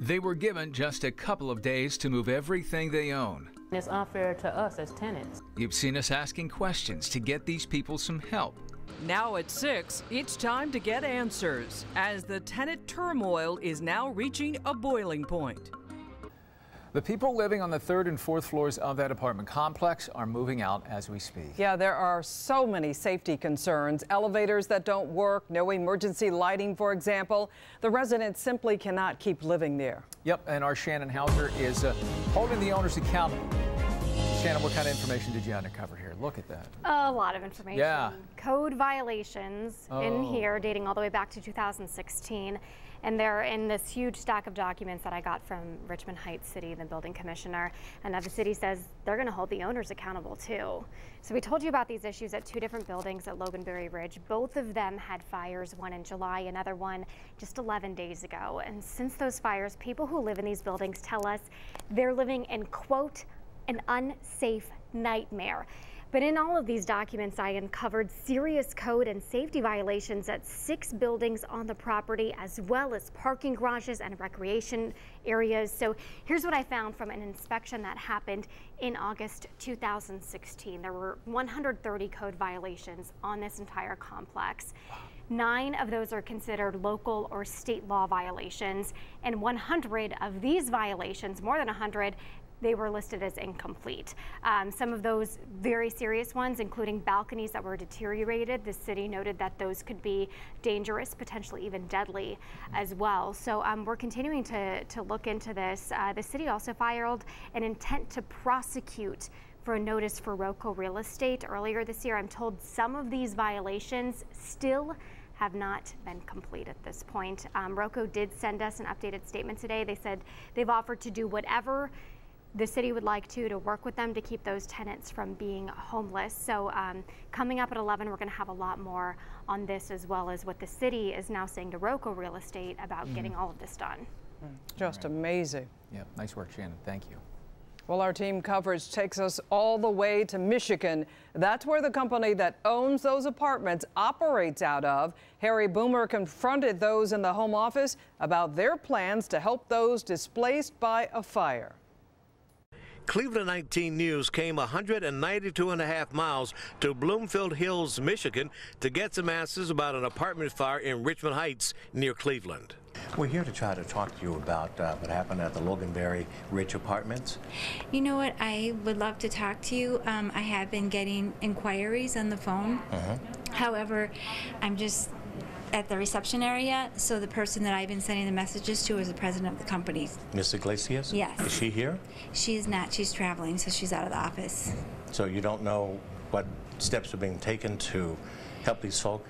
They were given just a couple of days to move everything they own. It's unfair to us as tenants. You've seen us asking questions to get these people some help. Now at 6, it's time to get answers, as the tenant turmoil is now reaching a boiling point. The people living on the 3rd and 4th floors of that apartment complex are moving out as we speak. Yeah, there are so many safety concerns. Elevators that don't work, no emergency lighting, for example. The residents simply cannot keep living there. Yep, and our Shannon Hauser is holding the owners accountable. Shannon, what kind of information did you uncover here? Look at that. A lot of information. Yeah. Code violations in here dating all the way back to 2016. And they're in this huge stack of documents that I got from Richmond Heights City, the building commissioner. And the city says they're going to hold the owners accountable too. So we told you about these issues at 2 different buildings at Loganberry Ridge. Both of them had fires, one in July, another one just 11 days ago. And since those fires, people who live in these buildings tell us they're living in, quote, an unsafe nightmare. But in all of these documents, I uncovered serious code and safety violations at 6 buildings on the property, as well as parking garages and recreation areas. So here's what I found from an inspection that happened in August 2016. There were 130 code violations on this entire complex. 9 of those are considered local or state law violations, and 100 of these violations, more than 100, they were listed as incomplete. Some of those very serious ones, including balconies that were deteriorated, the city noted that those could be dangerous, potentially even deadly as well. So we're continuing to look into this. The city also filed an intent to prosecute for a notice for Roco Real Estate earlier this year. I'm told some of these violations still have not been complete at this point. Roco did send us an updated statement today. They said they've offered to do whatever the city would like to work with them to keep those tenants from being homeless. So coming up at 11, we're going to have a lot more on this, as well as what the city is now saying to Roco Real Estate about getting all of this done. Just amazing. Yeah, nice work, Shannon. Thank you. Well, our team coverage takes us all the way to Michigan. That's where the company that owns those apartments operates out of. Harry Boomer confronted those in the home office about their plans to help those displaced by a fire. Cleveland 19 News came 192.5 miles to Bloomfield Hills, Michigan, to get some answers about an apartment fire in Richmond Heights near Cleveland. We're here to try to talk to you about what happened at the Loganberry Ridge Apartments. You know what? I would love to talk to you. I have been getting inquiries on the phone. However, I'm just at the reception area, so the person that I've been sending the messages to is the president of the company. Ms. Iglesias? Yes. Is she here? She is not. She's traveling, so she's out of the office. So you don't know what steps are being taken to help these folk?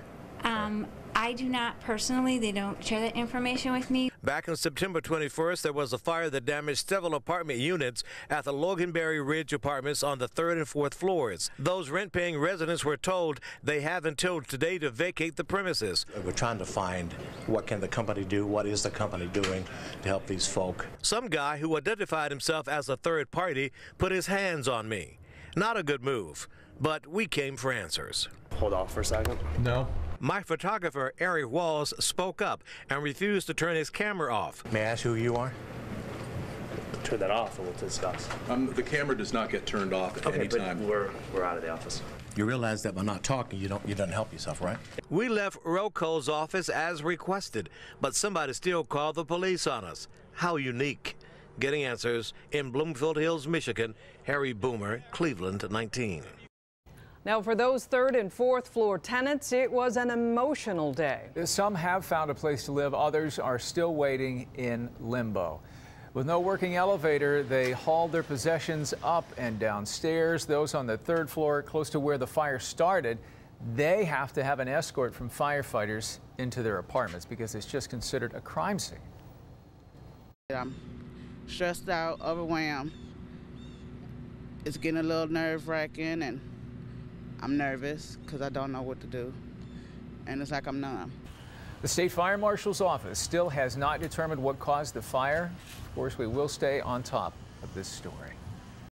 I do not personally. They don't share that information with me. Back on September 21st, there was a fire that damaged several apartment units at the Loganberry Ridge Apartments on the 3rd and 4th floors. Those rent-paying residents were told they have until today to vacate the premises. We're trying to find what can the company do, what is the company doing to help these folk. Some guy who identified himself as a third party put his hands on me. Not a good move, but we came for answers. Hold off for a second. No. My photographer, Eric Walls, spoke up and refused to turn his camera off. May I ask who you are? Turn that off and we'll discuss. The camera does not get turned off at any time. We're out of the office. You realize that by not talking, you don't help yourself, right? We left Roco's office as requested, but somebody still called the police on us. How unique. Getting answers in Bloomfield Hills, Michigan. Harry Boomer, Cleveland 19. Now, for those 3rd and 4th floor tenants, it was an emotional day. Some have found a place to live. Others are still waiting in limbo. With no working elevator, they hauled their possessions up and down stairs. Those on the 3rd floor, close to where the fire started, they have to have an escort from firefighters into their apartments because it's just considered a crime scene. I'm stressed out, overwhelmed. It's getting a little nerve-wracking, and I'm nervous because I don't know what to do, and it's like I'm numb. The State Fire Marshal's office still has not determined what caused the fire. Of course, we will stay on top of this story.